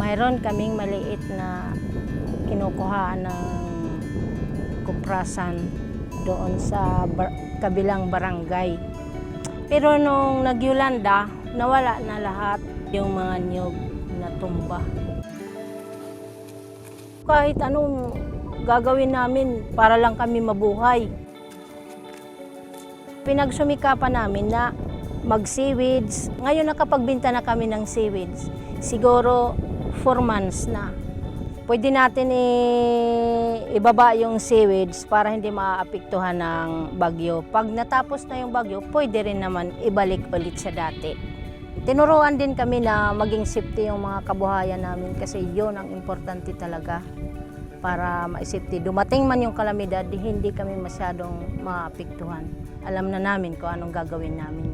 Mayroon kaming maliit na kinukuhaan ng kuprasan doon sa kabilang barangay. Pero nung nagyulanda, nawala na lahat yung mga niyog na tumba. Kahit anong gagawin namin para lang kami mabuhay. Pinagsumikapan namin na mag-seaweeds. Ngayon nakapagbenta na kami ng seaweeds. Siguro 4 months na. Pwede natin ibaba yung seaweeds para hindi maaapektuhan ng bagyo. Pag natapos na yung bagyo, pwede rin naman ibalik ulit sa dati. Tinuruan din kami na maging safety yung mga kabuhayan namin kasi yun ang importante talaga para ma-safety. Dumating man yung kalamidad, hindi kami masyadong maapektuhan. Alam na namin kung anong gagawin namin.